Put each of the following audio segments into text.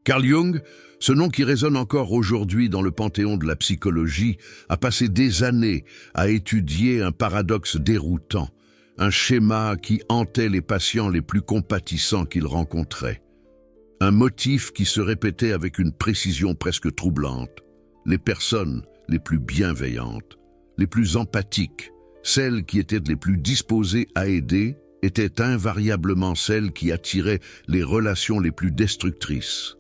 Carl Jung, ce nom qui résonne encore aujourd'hui dans le panthéon de la psychologie, a passé des années à étudier un paradoxe déroutant, un schéma qui hantait les patients les plus compatissants qu'il rencontrait. Un motif qui se répétait avec une précision presque troublante. Les personnes les plus bienveillantes, les plus empathiques, celles qui étaient les plus disposées à aider, étaient invariablement celles qui attiraient les relations les plus destructrices.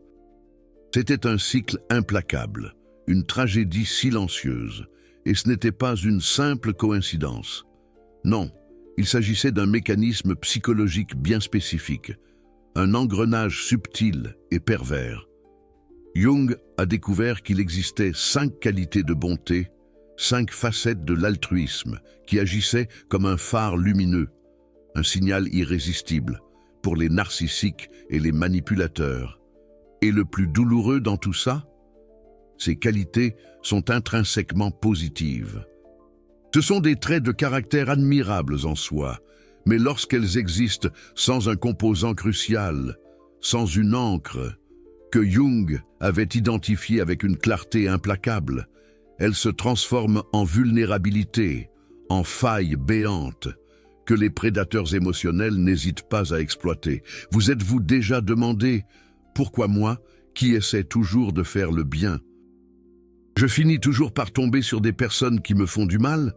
C'était un cycle implacable, une tragédie silencieuse, et ce n'était pas une simple coïncidence. Non, il s'agissait d'un mécanisme psychologique bien spécifique, un engrenage subtil et pervers. Jung a découvert qu'il existait 5 qualités de bonté, 5 facettes de l'altruisme qui agissaient comme un phare lumineux, un signal irrésistible pour les narcissiques et les manipulateurs. Et le plus douloureux dans tout ça, ces qualités sont intrinsèquement positives. Ce sont des traits de caractère admirables en soi, mais lorsqu'elles existent sans un composant crucial, sans une ancre, que Jung avait identifiée avec une clarté implacable, elles se transforment en vulnérabilité, en failles béantes, que les prédateurs émotionnels n'hésitent pas à exploiter. Vous êtes-vous déjà demandé pourquoi moi, qui essaie toujours de faire le bien, je finis toujours par tomber sur des personnes qui me font du mal?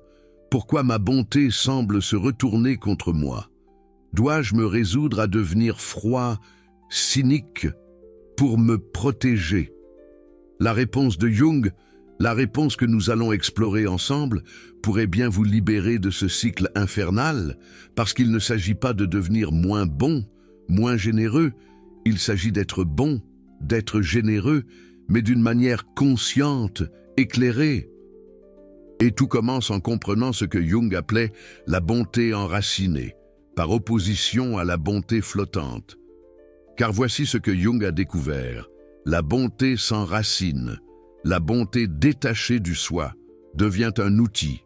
Pourquoi ma bonté semble se retourner contre moi? Dois-je me résoudre à devenir froid, cynique, pour me protéger? La réponse de Jung, la réponse que nous allons explorer ensemble, pourrait bien vous libérer de ce cycle infernal, parce qu'il ne s'agit pas de devenir moins bon, moins généreux. Il s'agit d'être bon, d'être généreux, mais d'une manière consciente, éclairée. Et tout commence en comprenant ce que Jung appelait la bonté enracinée, par opposition à la bonté flottante. Car voici ce que Jung a découvert. La bonté sans racine, la bonté détachée du soi, devient un outil,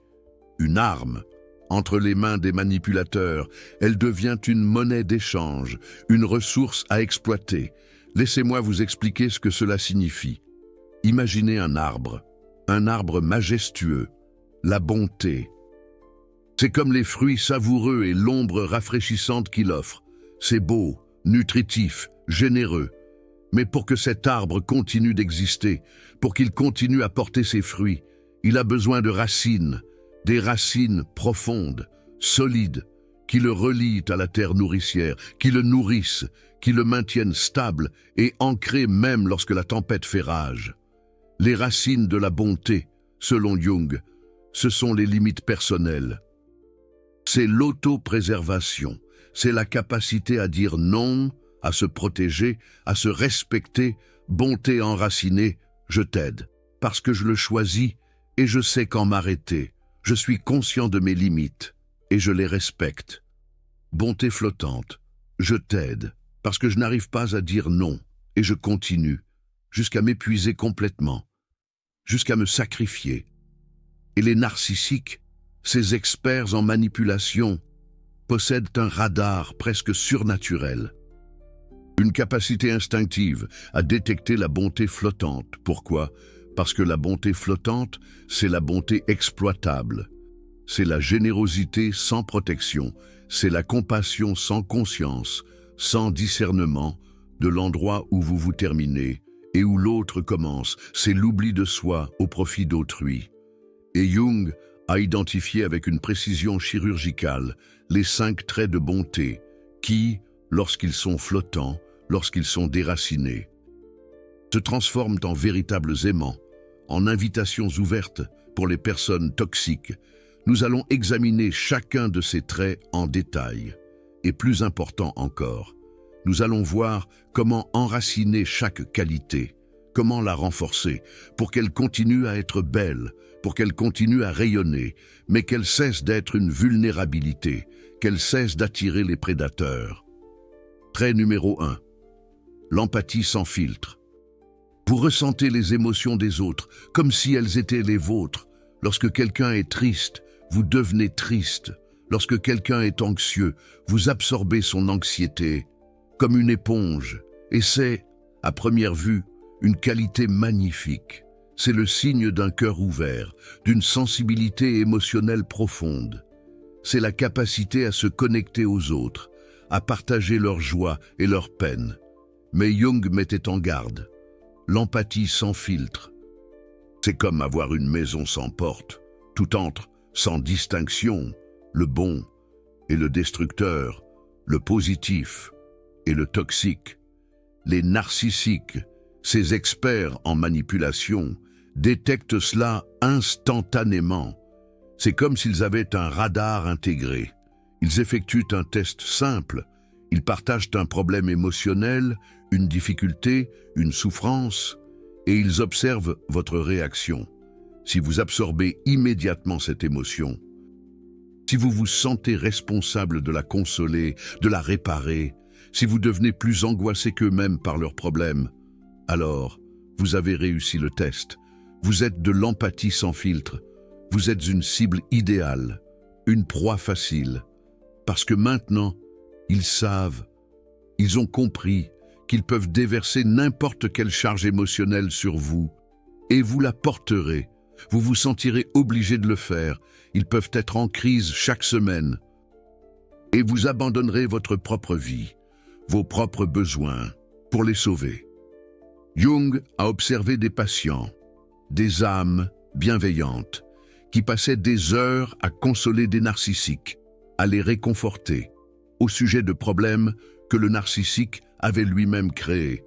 une arme. Entre les mains des manipulateurs, elle devient une monnaie d'échange, une ressource à exploiter. Laissez-moi vous expliquer ce que cela signifie. Imaginez un arbre majestueux, la bonté. C'est comme les fruits savoureux et l'ombre rafraîchissante qu'il offre. C'est beau, nutritif, généreux. Mais pour que cet arbre continue d'exister, pour qu'il continue à porter ses fruits, il a besoin de racines, des racines profondes, solides, qui le relient à la terre nourricière, qui le nourrissent, qui le maintiennent stable et ancré même lorsque la tempête fait rage. Les racines de la bonté, selon Jung, ce sont les limites personnelles. C'est l'autopréservation, c'est la capacité à dire non, à se protéger, à se respecter, bonté enracinée, je t'aide, parce que je le choisis et je sais quand m'arrêter. Je suis conscient de mes limites et je les respecte. Bonté flottante, je t'aide, parce que je n'arrive pas à dire non et je continue, jusqu'à m'épuiser complètement, jusqu'à me sacrifier. Et les narcissiques, ces experts en manipulation, possèdent un radar presque surnaturel. Une capacité instinctive à détecter la bonté flottante. Pourquoi? Parce que la bonté flottante, c'est la bonté exploitable. C'est la générosité sans protection. C'est la compassion sans conscience, sans discernement, de l'endroit où vous vous terminez et où l'autre commence. C'est l'oubli de soi au profit d'autrui. Et Jung a identifié avec une précision chirurgicale les 5 traits de bonté qui, lorsqu'ils sont flottants, lorsqu'ils sont déracinés, se transforment en véritables aimants, en invitations ouvertes pour les personnes toxiques. Nous allons examiner chacun de ces traits en détail. Et plus important encore, nous allons voir comment enraciner chaque qualité, comment la renforcer, pour qu'elle continue à être belle, pour qu'elle continue à rayonner, mais qu'elle cesse d'être une vulnérabilité, qu'elle cesse d'attirer les prédateurs. Trait numéro 1. L'empathie sans filtre. Vous ressentez les émotions des autres, comme si elles étaient les vôtres. Lorsque quelqu'un est triste, vous devenez triste. Lorsque quelqu'un est anxieux, vous absorbez son anxiété, comme une éponge. Et c'est À première vue, une qualité magnifique. C'est le signe d'un cœur ouvert, d'une sensibilité émotionnelle profonde. C'est la capacité à se connecter aux autres, à partager leur joie et leur peine. Mais Jung mettait en garde. L'empathie sans filtre. C'est comme avoir une maison sans porte. Tout entre sans distinction, le bon et le destructeur, le positif et le toxique. Les narcissiques, ces experts en manipulation, détectent cela instantanément. C'est comme s'ils avaient un radar intégré. Ils effectuent un test simple. Ils partagent un problème émotionnel, une difficulté, une souffrance, et ils observent votre réaction. Si vous absorbez immédiatement cette émotion, si vous vous sentez responsable de la consoler, de la réparer, si vous devenez plus angoissé qu'eux-mêmes par leurs problèmes, alors vous avez réussi le test. Vous êtes de l'empathie sans filtre. Vous êtes une cible idéale, une proie facile. Parce que maintenant, ils savent, ils ont compris qu'ils peuvent déverser n'importe quelle charge émotionnelle sur vous, et vous la porterez. Vous vous sentirez obligé de le faire. Ils peuvent être en crise chaque semaine. Et vous abandonnerez votre propre vie, vos propres besoins, pour les sauver. Jung a observé des patients, des âmes bienveillantes, qui passaient des heures à consoler des narcissiques, à les réconforter, au sujet de problèmes que le narcissique avait lui-même créés.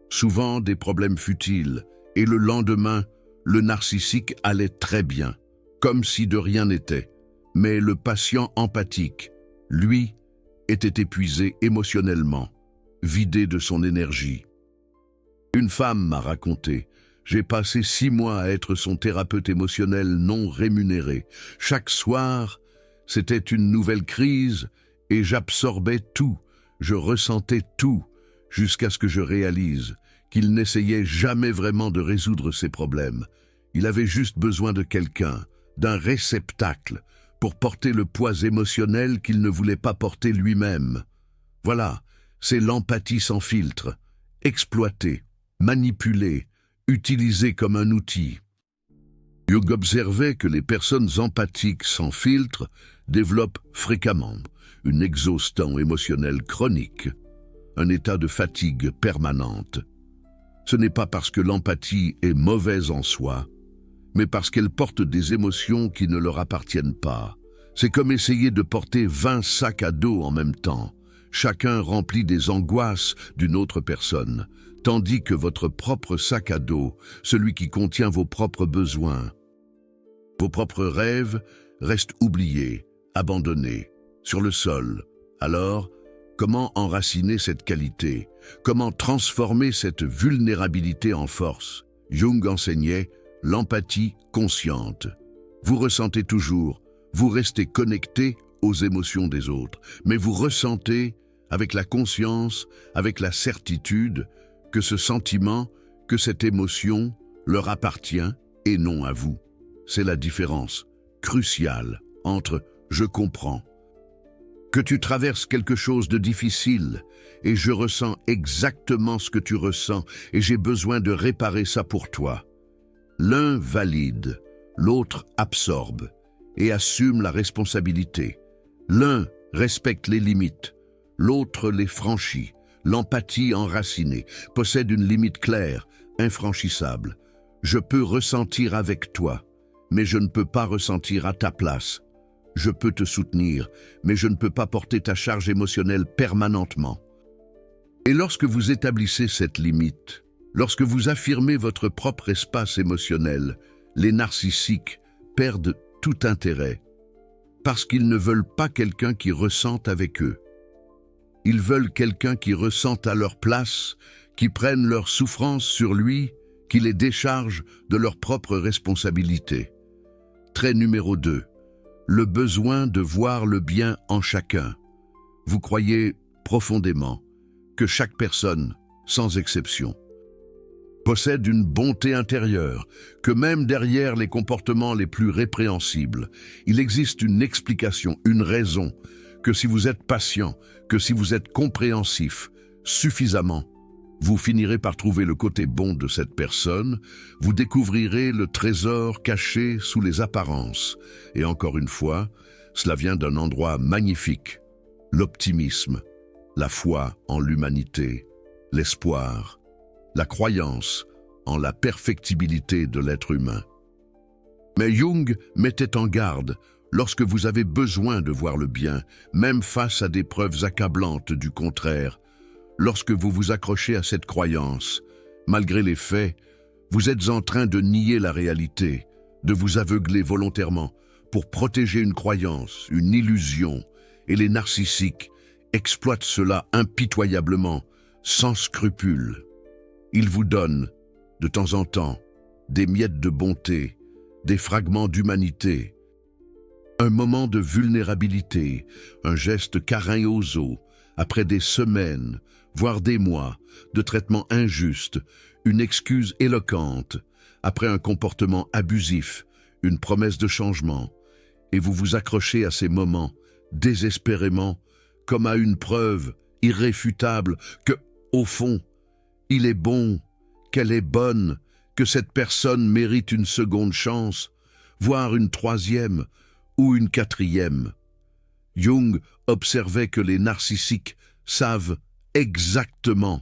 Souvent des problèmes futiles, et le lendemain, le narcissique allait très bien, comme si de rien n'était. Mais le patient empathique, lui, était épuisé émotionnellement, vidé de son énergie. Une femme m'a raconté: j'ai passé 6 mois à être son thérapeute émotionnel non rémunéré. Chaque soir, c'était une nouvelle crise et j'absorbais tout, je ressentais tout, jusqu'à ce que je réalise qu'il n'essayait jamais vraiment de résoudre ses problèmes. Il avait juste besoin de quelqu'un, d'un réceptacle, pour porter le poids émotionnel qu'il ne voulait pas porter lui-même. Voilà, c'est l'empathie sans filtre, exploitée, manipulée, utilisée comme un outil. Jung observait que les personnes empathiques sans filtre développent fréquemment une exhaustion émotionnelle chronique, un état de fatigue permanente. Ce n'est pas parce que l'empathie est mauvaise en soi, mais parce qu'elle porte des émotions qui ne leur appartiennent pas. C'est comme essayer de porter 20 sacs à dos en même temps, chacun rempli des angoisses d'une autre personne, tandis que votre propre sac à dos, celui qui contient vos propres besoins, vos propres rêves, reste oublié, abandonné, sur le sol. Alors, comment enraciner cette qualité? Comment transformer cette vulnérabilité en force? Jung enseignait l'empathie consciente. Vous ressentez toujours, vous restez connecté aux émotions des autres, mais vous ressentez avec la conscience, avec la certitude que ce sentiment, que cette émotion leur appartient et non à vous. C'est la différence cruciale entre « je comprends » que tu traverses quelque chose de difficile et je ressens exactement ce que tu ressens et j'ai besoin de réparer ça pour toi. L'un valide, l'autre absorbe et assume la responsabilité. L'un respecte les limites, l'autre les franchit. L'empathie enracinée possède une limite claire, infranchissable. Je peux ressentir avec toi, mais je ne peux pas ressentir à ta place. Je peux te soutenir, mais je ne peux pas porter ta charge émotionnelle permanentement. Et lorsque vous établissez cette limite, lorsque vous affirmez votre propre espace émotionnel, les narcissiques perdent tout intérêt, parce qu'ils ne veulent pas quelqu'un qui ressente avec eux. Ils veulent quelqu'un qui ressente à leur place, qui prenne leur souffrance sur lui, qui les décharge de leur propre responsabilité. Trait numéro 2. Le besoin de voir le bien en chacun. Vous croyez profondément que chaque personne, sans exception, possède une bonté intérieure, que même derrière les comportements les plus répréhensibles, il existe une explication, une raison, que si vous êtes patient, que si vous êtes compréhensif, suffisamment, Vous finirez par trouver le côté bon de cette personne, vous découvrirez le trésor caché sous les apparences. Et encore une fois, cela vient d'un endroit magnifique, l'optimisme, la foi en l'humanité, l'espoir, la croyance en la perfectibilité de l'être humain. Mais Jung mettait en garde, lorsque vous avez besoin de voir le bien, même face à des preuves accablantes du contraire, lorsque vous vous accrochez à cette croyance, malgré les faits, vous êtes en train de nier la réalité, de vous aveugler volontairement pour protéger une croyance, une illusion, et les narcissiques exploitent cela impitoyablement, sans scrupule. Ils vous donnent, de temps en temps, des miettes de bonté, des fragments d'humanité, un moment de vulnérabilité, un geste câlin aux os, après des semaines, voire des mois, de traitement injuste, une excuse éloquente, après un comportement abusif, une promesse de changement, et vous vous accrochez à ces moments, désespérément, comme à une preuve irréfutable que, au fond, il est bon, qu'elle est bonne, que cette personne mérite une seconde chance, voire une troisième ou une quatrième. Jung observait que les narcissiques savent exactement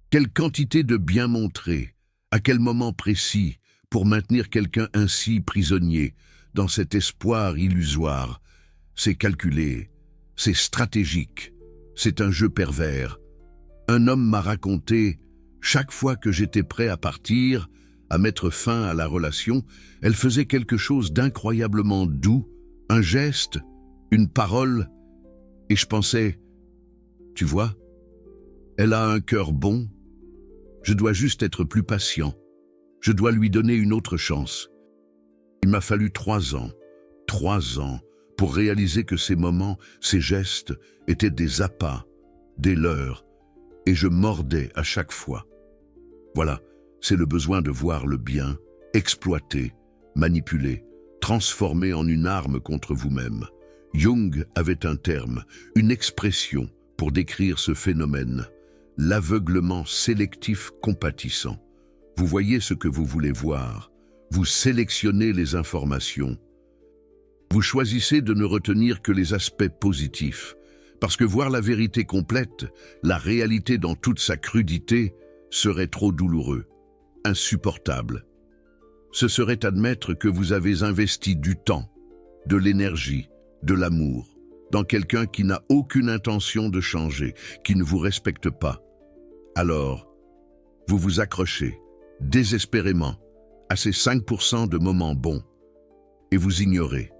quelle quantité de bien montrer, à quel moment précis, pour maintenir quelqu'un ainsi prisonnier, dans cet espoir illusoire. C'est calculé, c'est stratégique, c'est un jeu pervers. Un homme m'a raconté, chaque fois que j'étais prêt à partir, à mettre fin à la relation, elle faisait quelque chose d'incroyablement doux, un geste, une parole, et je pensais, tu vois, elle a un cœur bon, je dois juste être plus patient, je dois lui donner une autre chance. Il m'a fallu 3 ans, pour réaliser que ces moments, ces gestes étaient des appâts, des leurres, et je mordais à chaque fois. Voilà, c'est le besoin de voir le bien, exploité, manipulé, transformé en une arme contre vous-même. Jung avait un terme, une expression pour décrire ce phénomène, l'aveuglement sélectif compatissant. Vous voyez ce que vous voulez voir, vous sélectionnez les informations. Vous choisissez de ne retenir que les aspects positifs, parce que voir la vérité complète, la réalité dans toute sa crudité, serait trop douloureux, insupportable. Ce serait admettre que vous avez investi du temps, de l'énergie, de l'amour, dans quelqu'un qui n'a aucune intention de changer, qui ne vous respecte pas. Alors, vous vous accrochez, désespérément, à ces 5% de moments bons, et vous ignorez,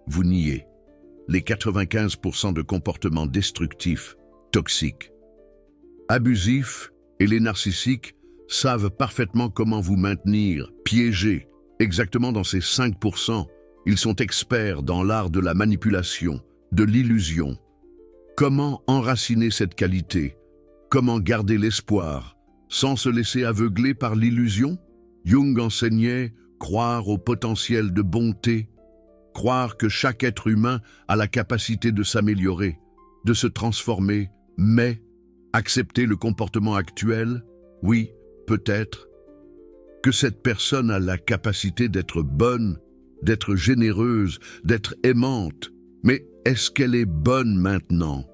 vous niez, les 95% de comportements destructifs, toxiques, abusifs, et les narcissiques savent parfaitement comment vous maintenir, piéger, exactement dans ces 5%. Ils sont experts dans l'art de la manipulation, de l'illusion. Comment enraciner cette qualité? Comment garder l'espoir, sans se laisser aveugler par l'illusion? Jung enseignait croire au potentiel de bonté, croire que chaque être humain a la capacité de s'améliorer, de se transformer, mais accepter le comportement actuel, oui, peut-être. Que cette personne a la capacité d'être bonne, d'être généreuse, d'être aimante. Mais est-ce qu'elle est bonne maintenant?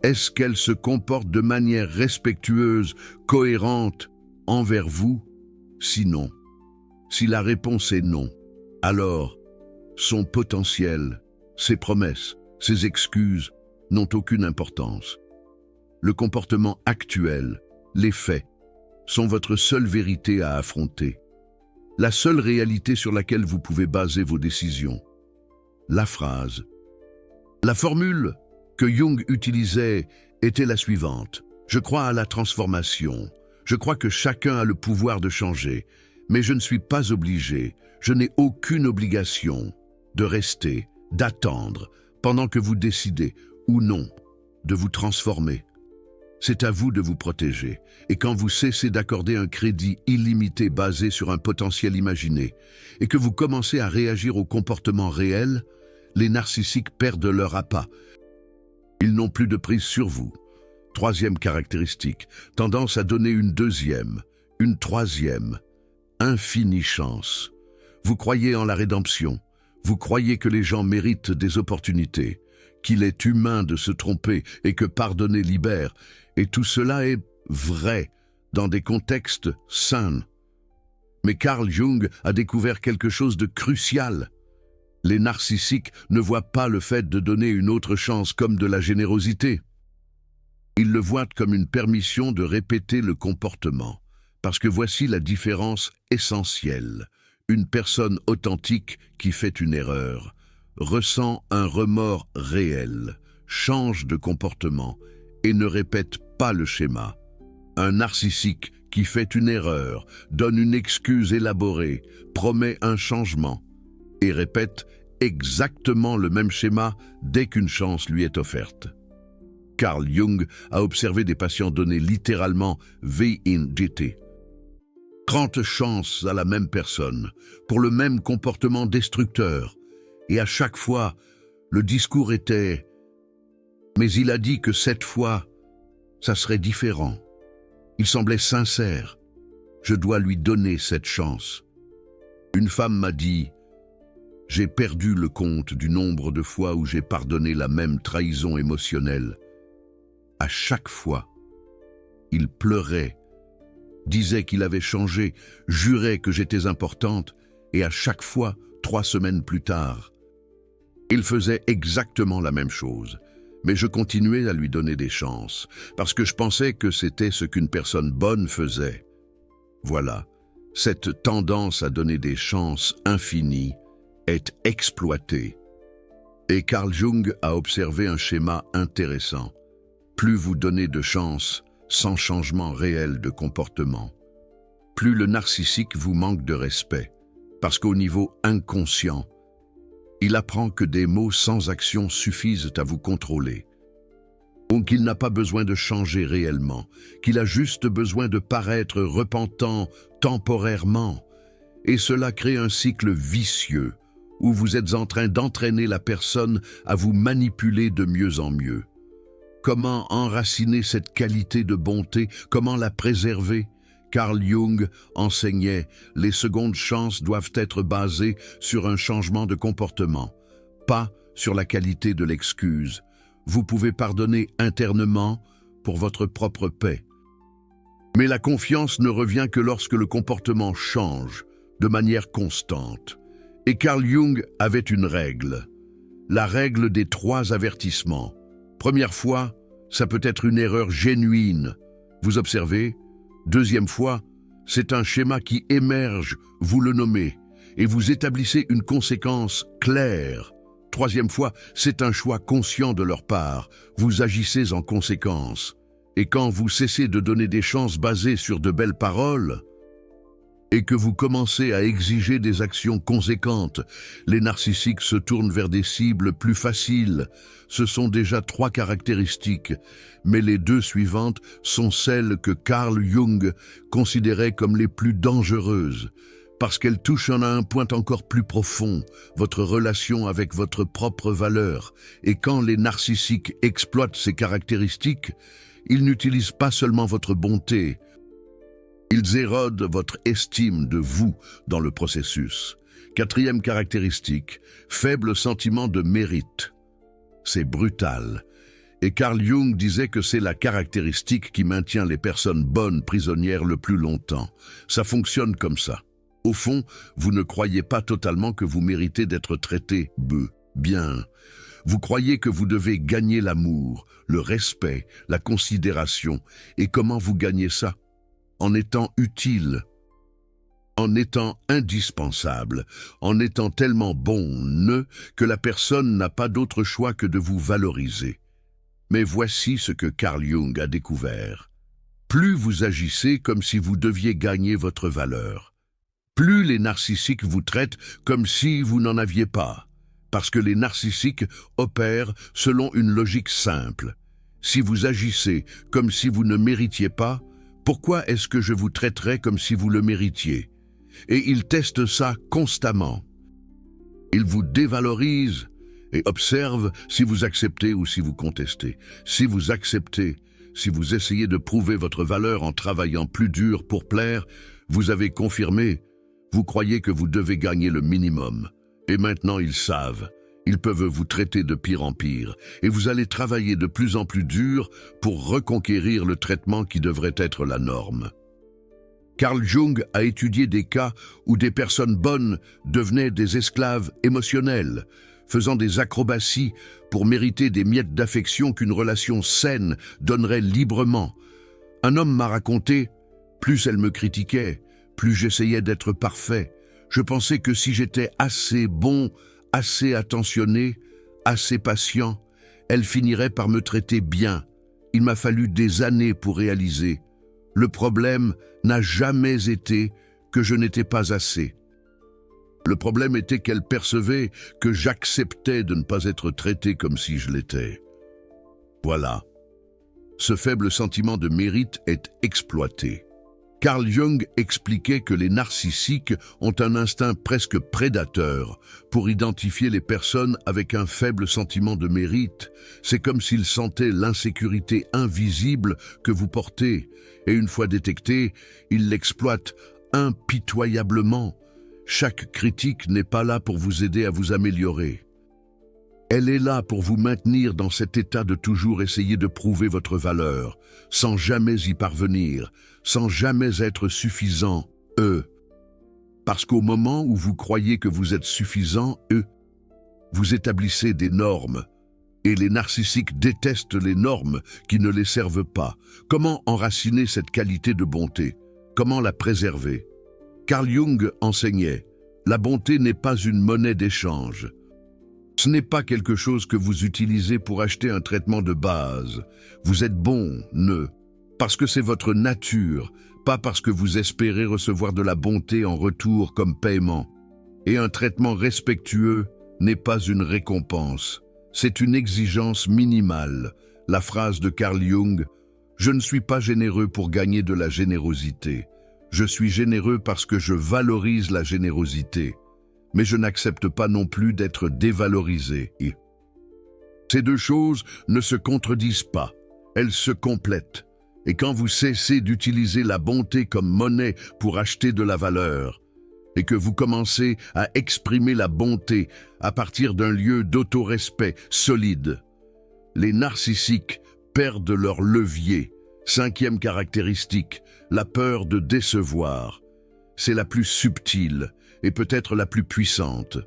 Est-ce qu'elle se comporte de manière respectueuse, cohérente envers vous? Sinon, si la réponse est non, alors son potentiel, ses promesses, ses excuses n'ont aucune importance. Le comportement actuel, les faits, sont votre seule vérité à affronter. La seule réalité sur laquelle vous pouvez baser vos décisions. La phrase. La formule que Jung utilisait était la suivante. Je crois à la transformation. Je crois que chacun a le pouvoir de changer, mais je ne suis pas obligé, je n'ai aucune obligation de rester, d'attendre, pendant que vous décidez, ou non, de vous transformer. C'est à vous de vous protéger, et quand vous cessez d'accorder un crédit illimité basé sur un potentiel imaginé, et que vous commencez à réagir au comportement réel, les narcissiques perdent leur appât. Ils n'ont plus de prise sur vous. Troisième caractéristique, tendance à donner une deuxième, une troisième, infinie chance. Vous croyez en la rédemption, vous croyez que les gens méritent des opportunités, qu'il est humain de se tromper et que pardonner libère, et tout cela est vrai dans des contextes sains. Mais Carl Jung a découvert quelque chose de crucial. Les narcissiques ne voient pas le fait de donner une autre chance comme de la générosité. Ils le voient comme une permission de répéter le comportement, parce que voici la différence essentielle. Une personne authentique qui fait une erreur, ressent un remords réel, change de comportement et ne répète pas le schéma. Un narcissique qui fait une erreur, donne une excuse élaborée, promet un changement et répète exactement le même schéma dès qu'une chance lui est offerte. Carl Jung a observé des patients donner littéralement VIGT, 30 chances à la même personne, pour le même comportement destructeur. Et à chaque fois, le discours était « mais il a dit que cette fois, ça serait différent ». Il semblait sincère. Je dois lui donner cette chance. Une femme m'a dit « j'ai perdu le compte du nombre de fois où j'ai pardonné la même trahison émotionnelle. À chaque fois, il pleurait, disait qu'il avait changé, jurait que j'étais importante, et à chaque fois, 3 semaines plus tard, il faisait exactement la même chose. Mais je continuais à lui donner des chances, parce que je pensais que c'était ce qu'une personne bonne faisait. Voilà, cette tendance à donner des chances infinies est exploitée. Et Carl Jung a observé un schéma intéressant. Plus vous donnez de chances sans changement réel de comportement, plus le narcissique vous manque de respect, parce qu'au niveau inconscient, il apprend que des mots sans action suffisent à vous contrôler. Donc qu'il n'a pas besoin de changer réellement, qu'il a juste besoin de paraître repentant temporairement. Et cela crée un cycle vicieux, où vous êtes en train d'entraîner la personne à vous manipuler de mieux en mieux. Comment enraciner cette qualité de bonté? Comment la préserver? Carl Jung enseignait « Les secondes chances doivent être basées sur un changement de comportement, pas sur la qualité de l'excuse. Vous pouvez pardonner internement pour votre propre paix. Mais la confiance ne revient que lorsque le comportement change de manière constante. Et Carl Jung avait une règle, la règle des 3 avertissements. Première fois, ça peut être une erreur genuine. Vous observez? Deuxième fois, c'est un schéma qui émerge, vous le nommez, et vous établissez une conséquence claire. Troisième fois, c'est un choix conscient de leur part, vous agissez en conséquence. Et quand vous cessez de donner des chances basées sur de belles paroles, et que vous commencez à exiger des actions conséquentes, les narcissiques se tournent vers des cibles plus faciles. Ce sont déjà 3 caractéristiques, mais les 2 suivantes sont celles que Carl Jung considérait comme les plus dangereuses, parce qu'elles touchent à un point encore plus profond, votre relation avec votre propre valeur. Et quand les narcissiques exploitent ces caractéristiques, ils n'utilisent pas seulement votre bonté, ils érodent votre estime de vous dans le processus. 4e caractéristique, faible sentiment de mérite. C'est brutal. Et Carl Jung disait que c'est la caractéristique qui maintient les personnes bonnes prisonnières le plus longtemps. Ça fonctionne comme ça. Au fond, vous ne croyez pas totalement que vous méritez d'être traité bien. Vous croyez que vous devez gagner l'amour, le respect, la considération. Et comment vous gagnez ça? En étant utile, en étant indispensable, en étant tellement bon que la personne n'a pas d'autre choix que de vous valoriser. Mais voici ce que Carl Jung a découvert. Plus vous agissez comme si vous deviez gagner votre valeur, plus les narcissiques vous traitent comme si vous n'en aviez pas, parce que les narcissiques opèrent selon une logique simple. Si vous agissez comme si vous ne méritiez pas, pourquoi est-ce que je vous traiterais comme si vous le méritiez? Et ils testent ça constamment. Ils vous dévalorisent et observent si vous acceptez ou si vous contestez. Si vous acceptez, Si vous essayez de prouver votre valeur en travaillant plus dur pour plaire, vous avez confirmé, vous croyez que vous devez gagner le minimum. Et maintenant ils savent, ils peuvent vous traiter de pire en pire, et vous allez travailler de plus en plus dur pour reconquérir le traitement qui devrait être la norme. Carl Jung a étudié des cas où des personnes bonnes devenaient des esclaves émotionnels, faisant des acrobaties pour mériter des miettes d'affection qu'une relation saine donnerait librement. Un homme m'a raconté, plus elle me critiquait, plus j'essayais d'être parfait. Je pensais que si j'étais assez bon, assez attentionné, assez patient, elle finirait par me traiter bien. Il m'a fallu des années pour réaliser. Le problème n'a jamais été que je n'étais pas assez. Le problème était qu'elle percevait que j'acceptais de ne pas être traité comme si je l'étais. Voilà. Ce faible sentiment de mérite est exploité. Carl Jung expliquait que les narcissiques ont un instinct presque prédateur pour identifier les personnes avec un faible sentiment de mérite. C'est comme s'ils sentaient l'insécurité invisible que vous portez, et une fois détectée, ils l'exploitent impitoyablement. Chaque critique n'est pas là pour vous aider à vous améliorer. Elle est là pour vous maintenir dans cet état de toujours essayer de prouver votre valeur, sans jamais y parvenir, sans jamais être suffisant, Parce qu'au moment où vous croyez que vous êtes suffisant, vous établissez des normes. Et les narcissiques détestent les normes qui ne les servent pas. Comment enraciner cette qualité de bonté? Comment la préserver? Carl Jung enseignait, la bonté n'est pas une monnaie d'échange. Ce n'est pas quelque chose que vous utilisez pour acheter un traitement de base. Vous êtes bon, parce que c'est votre nature, pas parce que vous espérez recevoir de la bonté en retour comme paiement. Et un traitement respectueux n'est pas une récompense. C'est une exigence minimale. La phrase de Carl Jung, « Je ne suis pas généreux pour gagner de la générosité. Je suis généreux parce que je valorise la générosité. Mais je n'accepte pas non plus d'être dévalorisé. » Ces deux choses ne se contredisent pas. Elles se complètent. Et quand vous cessez d'utiliser la bonté comme monnaie pour acheter de la valeur, et que vous commencez à exprimer la bonté à partir d'un lieu d'autorespect solide, les narcissiques perdent leur levier. 5e caractéristique, la peur de décevoir. C'est la plus subtile et peut-être la plus puissante.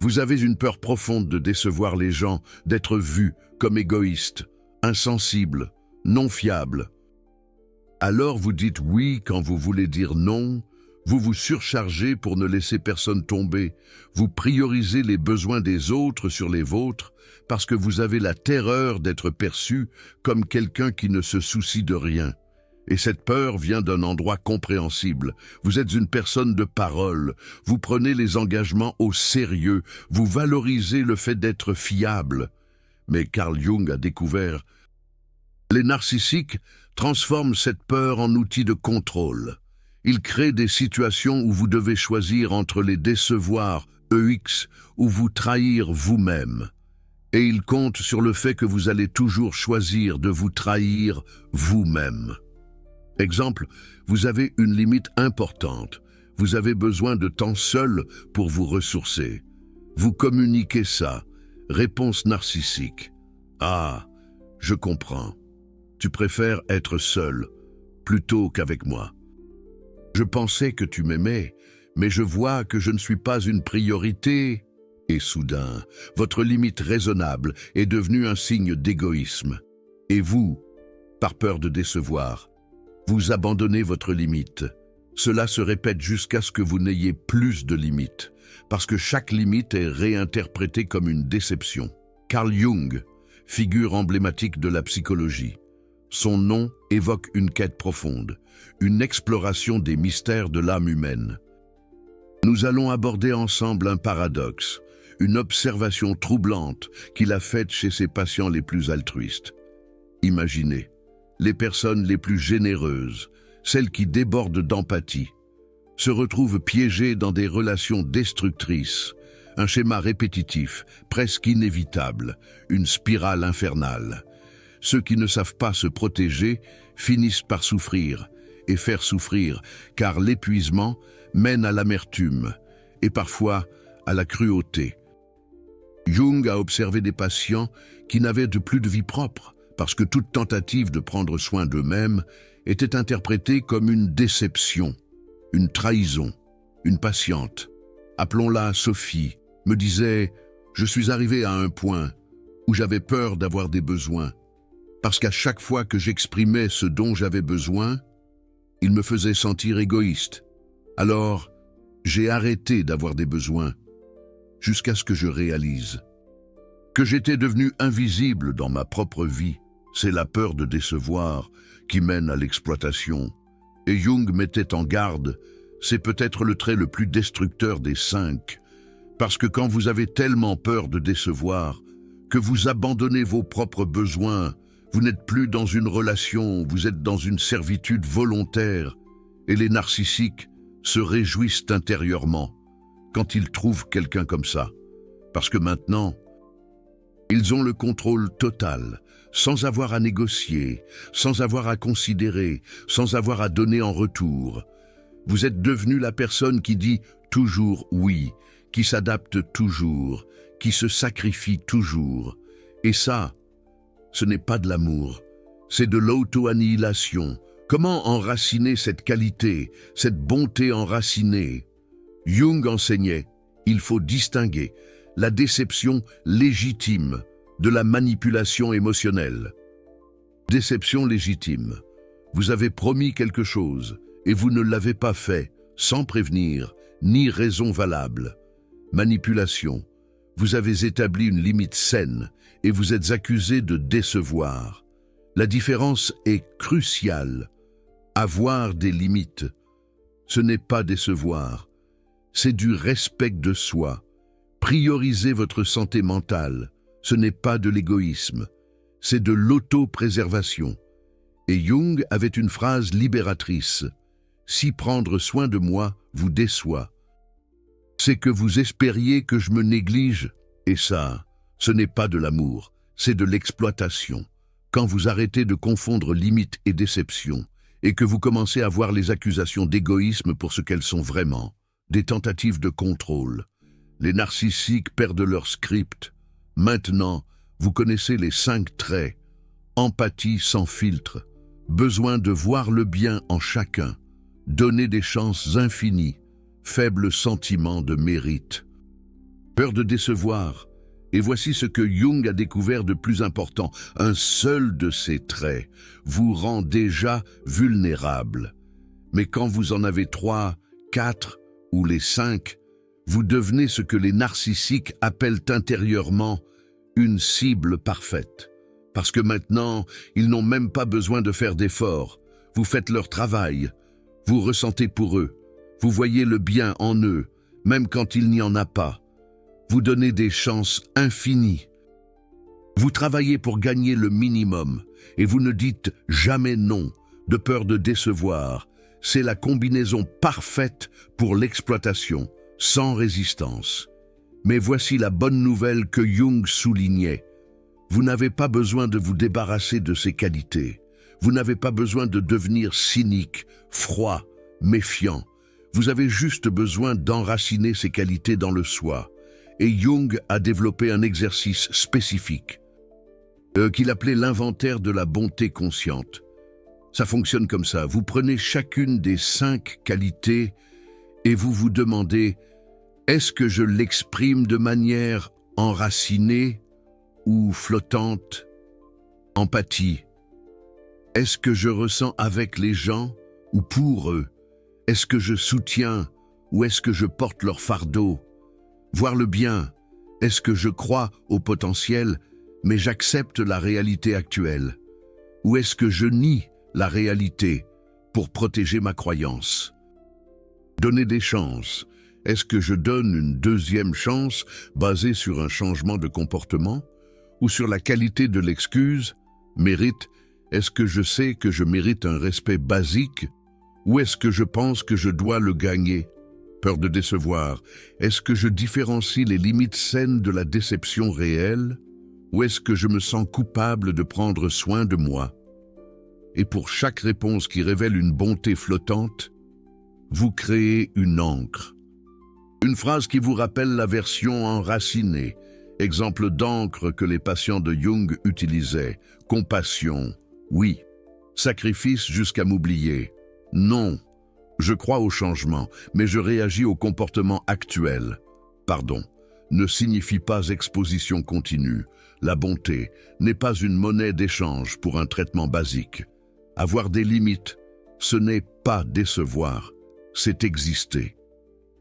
Vous avez une peur profonde de décevoir les gens, d'être vu comme égoïste, insensible, non fiable. Alors vous dites oui quand vous voulez dire non, vous vous surchargez pour ne laisser personne tomber, vous priorisez les besoins des autres sur les vôtres parce que vous avez la terreur d'être perçu comme quelqu'un qui ne se soucie de rien. Et cette peur vient d'un endroit compréhensible. Vous êtes une personne de parole, vous prenez les engagements au sérieux, vous valorisez le fait d'être fiable. Mais Carl Jung a découvert, les narcissiques transforment cette peur en outil de contrôle. Ils créent des situations où vous devez choisir entre les décevoir, ou vous trahir vous-même. Et ils comptent sur le fait que vous allez toujours choisir de vous trahir vous-même. Exemple, vous avez une limite importante. Vous avez besoin de temps seul pour vous ressourcer. Vous communiquez ça. Réponse narcissique. Ah, je comprends. Tu préfères être seul plutôt qu'avec moi. Je pensais que tu m'aimais, mais je vois que je ne suis pas une priorité. Et soudain, votre limite raisonnable est devenue un signe d'égoïsme. Et vous, par peur de décevoir, vous abandonnez votre limite. Cela se répète jusqu'à ce que vous n'ayez plus de limites, parce que chaque limite est réinterprétée comme une déception. Carl Jung, figure emblématique de la psychologie. Son nom évoque une quête profonde, une exploration des mystères de l'âme humaine. Nous allons aborder ensemble un paradoxe, une observation troublante qu'il a faite chez ses patients les plus altruistes. Imaginez, les personnes les plus généreuses, celles qui débordent d'empathie, se retrouvent piégées dans des relations destructrices, un schéma répétitif, presque inévitable, une spirale infernale. ceux qui ne savent pas se protéger finissent par souffrir et faire souffrir, car l'épuisement mène à l'amertume et parfois à la cruauté. Jung a observé des patients qui n'avaient plus de vie propre, parce que toute tentative de prendre soin d'eux-mêmes était interprétée comme une déception, une trahison. Une patiente, appelons-la Sophie, me disait « Je suis arrivé à un point où j'avais peur d'avoir des besoins, parce qu'à chaque fois que j'exprimais ce dont j'avais besoin, il me faisait sentir égoïste. Alors, j'ai arrêté d'avoir des besoins, jusqu'à ce que je réalise que j'étais devenu invisible dans ma propre vie. C'est la peur de décevoir qui mène à l'exploitation. » Et Jung mettait en garde, c'est peut-être le trait le plus destructeur des 5, parce que quand vous avez tellement peur de décevoir, que vous abandonnez vos propres besoins, vous n'êtes plus dans une relation, vous êtes dans une servitude volontaire, et les narcissiques se réjouissent intérieurement quand ils trouvent quelqu'un comme ça, parce que maintenant, ils ont le contrôle total, sans avoir à négocier, sans avoir à considérer, sans avoir à donner en retour. Vous êtes devenu la personne qui dit toujours oui, qui s'adapte toujours, qui se sacrifie toujours. Et ça, ce n'est pas de l'amour, c'est de l'auto-annihilation. Comment enraciner cette qualité, cette bonté enracinée? Jung enseignait, il faut distinguer la déception légitime de la manipulation émotionnelle. Déception légitime. Vous avez promis quelque chose et vous ne l'avez pas fait, sans prévenir, ni raison valable. Manipulation. Vous avez établi une limite saine et vous êtes accusé de décevoir. La différence est cruciale. Avoir des limites, ce n'est pas décevoir, c'est du respect de soi. Prioriser votre santé mentale, ce n'est pas de l'égoïsme, c'est de l'autopréservation. Et Jung avait une phrase libératrice. Si prendre soin de moi vous déçoit, c'est que vous espériez que je me néglige, et ça, ce n'est pas de l'amour, c'est de l'exploitation. Quand vous arrêtez de confondre limite et déception, et que vous commencez à voir les accusations d'égoïsme pour ce qu'elles sont vraiment, des tentatives de contrôle. Les narcissiques perdent leur script. Maintenant, vous connaissez les 5 traits. Empathie sans filtre, besoin de voir le bien en chacun, donner des chances infinies, faible sentiment de mérite. Peur de décevoir. Et voici ce que Jung a découvert de plus important. Un seul de ces traits vous rend déjà vulnérable. Mais quand vous en avez 3, 4 ou les 5, vous devenez ce que les narcissiques appellent intérieurement une cible parfaite. Parce que maintenant, ils n'ont même pas besoin de faire d'efforts. Vous faites leur travail, vous ressentez pour eux, vous voyez le bien en eux, même quand il n'y en a pas. Vous donnez des chances infinies. Vous travaillez pour gagner le minimum et vous ne dites jamais non, de peur de décevoir. C'est la combinaison parfaite pour l'exploitation, sans résistance. Mais voici la bonne nouvelle que Jung soulignait. Vous n'avez pas besoin de vous débarrasser de ces qualités. Vous n'avez pas besoin de devenir cynique, froid, méfiant. Vous avez juste besoin d'enraciner ces qualités dans le soi. Et Jung a développé un exercice spécifique qu'il appelait l'inventaire de la bonté consciente. Ça fonctionne comme ça. Vous prenez chacune des 5 qualités et vous vous demandez « Est-ce que je l'exprime de manière enracinée ou flottante? Empathie. Est-ce que je ressens avec les gens ou pour eux? Est-ce que je soutiens ou est-ce que je porte leur fardeau? Voir le bien. Est-ce que je crois au potentiel, mais j'accepte la réalité actuelle? Ou est-ce que je nie la réalité pour protéger ma croyance? Donner des chances. Est-ce que je donne une deuxième chance basée sur un changement de comportement ou sur la qualité de l'excuse? Mérite. Est-ce que je sais que je mérite un respect basique ou est-ce que je pense que je dois le gagner? Peur de décevoir. Est-ce que je différencie les limites saines de la déception réelle Ou est-ce que je me sens coupable de prendre soin de moi? Et pour chaque réponse qui révèle une bonté flottante, vous créez une ancre. Une phrase qui vous rappelle la version enracinée, exemple d'encre que les patients de Jung utilisaient. Compassion, oui. Sacrifice jusqu'à m'oublier, non. Je crois au changement, mais je réagis au comportement actuel. Pardon, ne signifie pas exposition continue. La bonté n'est pas une monnaie d'échange pour un traitement basique. Avoir des limites, ce n'est pas décevoir, c'est exister.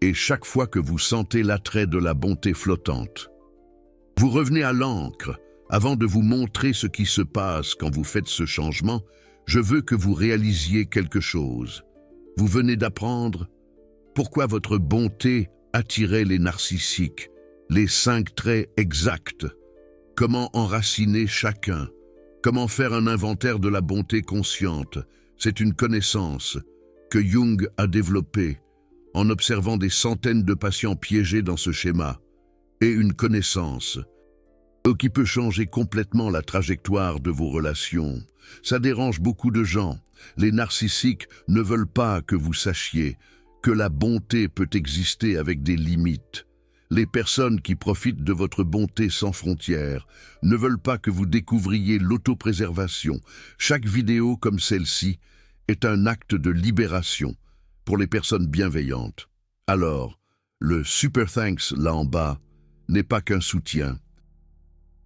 Et chaque fois que vous sentez l'attrait de la bonté flottante, vous revenez à l'ancre. Avant de vous montrer ce qui se passe quand vous faites ce changement, je veux que vous réalisiez quelque chose. Vous venez d'apprendre pourquoi votre bonté attirait les narcissiques, les 5 traits exacts, comment enraciner chacun, comment faire un inventaire de la bonté consciente. C'est une connaissance que Jung a développée en observant des centaines de patients piégés dans ce schéma, et une connaissance qui peut changer complètement la trajectoire de vos relations. Ça dérange beaucoup de gens. Les narcissiques ne veulent pas que vous sachiez que la bonté peut exister avec des limites. Les personnes qui profitent de votre bonté sans frontières ne veulent pas que vous découvriez l'autopréservation. Chaque vidéo comme celle-ci est un acte de libération pour les personnes bienveillantes. Alors, le Super Thanks là en bas n'est pas qu'un soutien.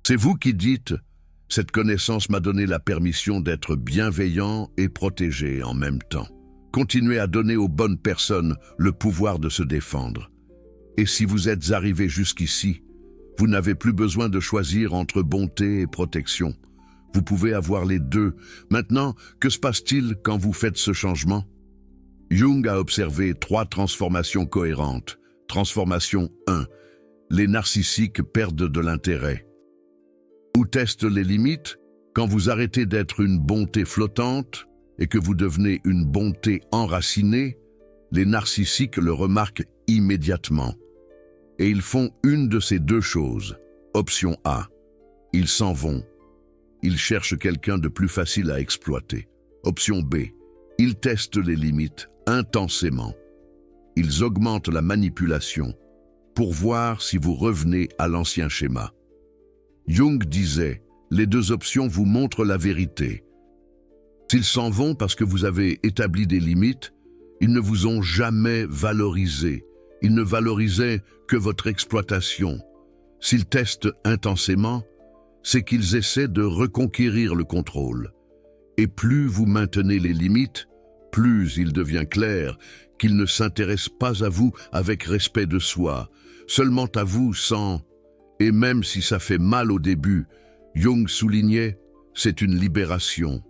C'est vous qui dites « Cette connaissance m'a donné la permission d'être bienveillant et protégé en même temps. » Continuez à donner aux bonnes personnes le pouvoir de se défendre. Et si vous êtes arrivé jusqu'ici, vous n'avez plus besoin de choisir entre bonté et protection. Vous pouvez avoir les deux. Maintenant, que se passe-t-il quand vous faites ce changement? Jung a observé 3 transformations cohérentes. Transformation 1. Les narcissiques perdent de l'intérêt. Ou testent les limites quand vous arrêtez d'être une bonté flottante et que vous devenez une bonté enracinée. Les narcissiques le remarquent immédiatement. Et ils font une de ces 2 choses. Option A. Ils s'en vont. Ils cherchent quelqu'un de plus facile à exploiter. Option B. Ils testent les limites intensément. Ils augmentent la manipulation pour voir si vous revenez à l'ancien schéma. Jung disait, les 2 options vous montrent la vérité. S'ils s'en vont parce que vous avez établi des limites, ils ne vous ont jamais valorisé. Ils ne valorisaient que votre exploitation. S'ils testent intensément, c'est qu'ils essaient de reconquérir le contrôle. Et plus vous maintenez les limites, plus il devient clair qu'ils ne s'intéressent pas à vous avec respect de soi, seulement à vous sans... Et même si ça fait mal au début, Jung soulignait, c'est une libération.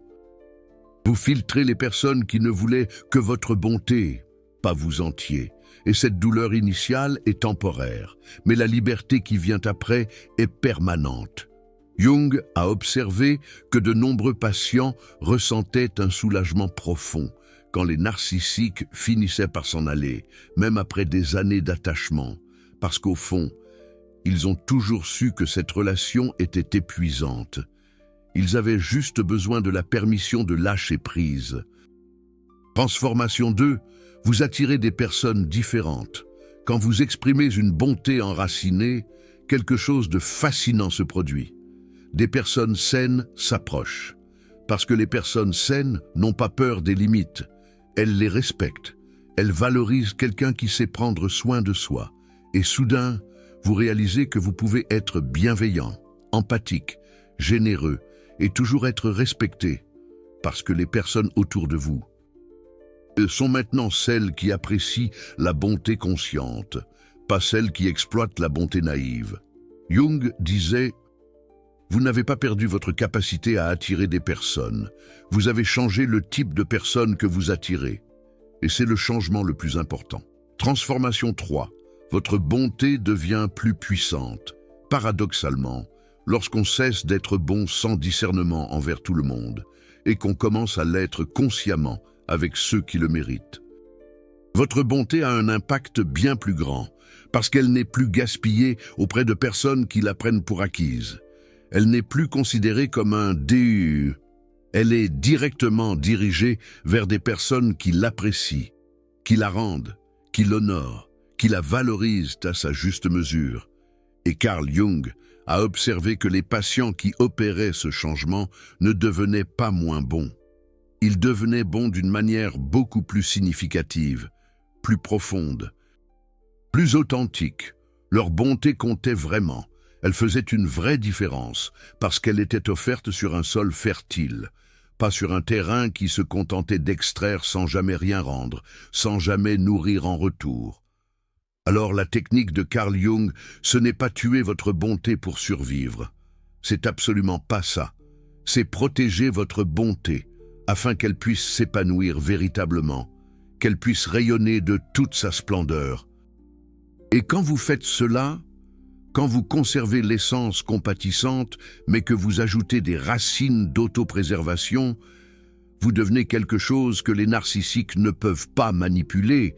Vous filtrez les personnes qui ne voulaient que votre bonté, pas vous entier. Et cette douleur initiale est temporaire, mais la liberté qui vient après est permanente. Jung a observé que de nombreux patients ressentaient un soulagement profond quand les narcissiques finissaient par s'en aller, même après des années d'attachement, parce qu'au fond, ils ont toujours su que cette relation était épuisante. Ils avaient juste besoin de la permission de lâcher prise. Transformation 2, vous attirez des personnes différentes. Quand vous exprimez une bonté enracinée, quelque chose de fascinant se produit. Des personnes saines s'approchent. Parce que les personnes saines n'ont pas peur des limites. Elles les respectent. Elles valorisent quelqu'un qui sait prendre soin de soi. Et soudain, vous réalisez que vous pouvez être bienveillant, empathique, généreux et toujours être respecté. Parce que les personnes autour de vous sont maintenant celles qui apprécient la bonté consciente, pas celles qui exploitent la bonté naïve. Jung disait « Vous n'avez pas perdu votre capacité à attirer des personnes. Vous avez changé le type de personnes que vous attirez. Et c'est le changement le plus important. » Transformation 3. Votre bonté devient plus puissante. Paradoxalement, lorsqu'on cesse d'être bon sans discernement envers tout le monde et qu'on commence à l'être consciemment avec ceux qui le méritent. Votre bonté a un impact bien plus grand parce qu'elle n'est plus gaspillée auprès de personnes qui la prennent pour acquise. Elle n'est plus considérée comme un DU. Elle est directement dirigée vers des personnes qui l'apprécient, qui la rendent, qui l'honorent, qui la valorisent à sa juste mesure. Et Carl Jung a observé que les patients qui opéraient ce changement ne devenaient pas moins bons. Ils devenaient bons d'une manière beaucoup plus significative, plus profonde, plus authentique. Leur bonté comptait vraiment. Elle faisait une vraie différence parce qu'elle était offerte sur un sol fertile, pas sur un terrain qui se contentait d'extraire sans jamais rien rendre, sans jamais nourrir en retour. Alors la technique de Carl Jung, ce n'est pas tuer votre bonté pour survivre. C'est absolument pas ça. C'est protéger votre bonté afin qu'elle puisse s'épanouir véritablement, qu'elle puisse rayonner de toute sa splendeur. Et quand vous faites cela, quand vous conservez l'essence compatissante, mais que vous ajoutez des racines d'autopréservation, vous devenez quelque chose que les narcissiques ne peuvent pas manipuler,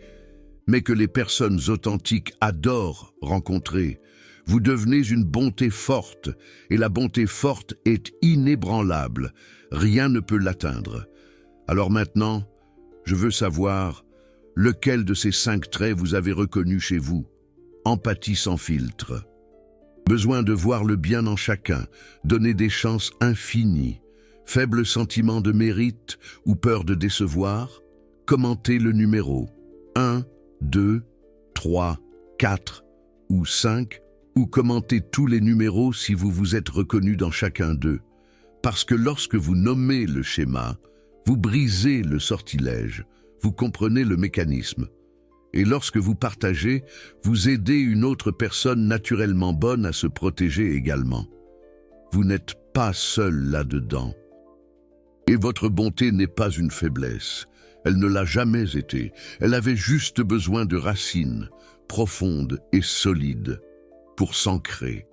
mais que les personnes authentiques adorent rencontrer. Vous devenez une bonté forte, et la bonté forte est inébranlable. Rien ne peut l'atteindre. Alors maintenant, je veux savoir lequel de ces 5 traits vous avez reconnu chez vous. Empathie sans filtre. Besoin de voir le bien en chacun, donner des chances infinies. Faible sentiment de mérite ou peur de décevoir. Commentez le numéro 1, 2, 3, 4 ou 5, ou commentez tous les numéros si vous vous êtes reconnu dans chacun d'eux. Parce que lorsque vous nommez le schéma, vous brisez le sortilège, vous comprenez le mécanisme. Et lorsque vous partagez, vous aidez une autre personne naturellement bonne à se protéger également. Vous n'êtes pas seul là-dedans. Et votre bonté n'est pas une faiblesse. Elle ne l'a jamais été. Elle avait juste besoin de racines, profondes et solides, pour s'ancrer.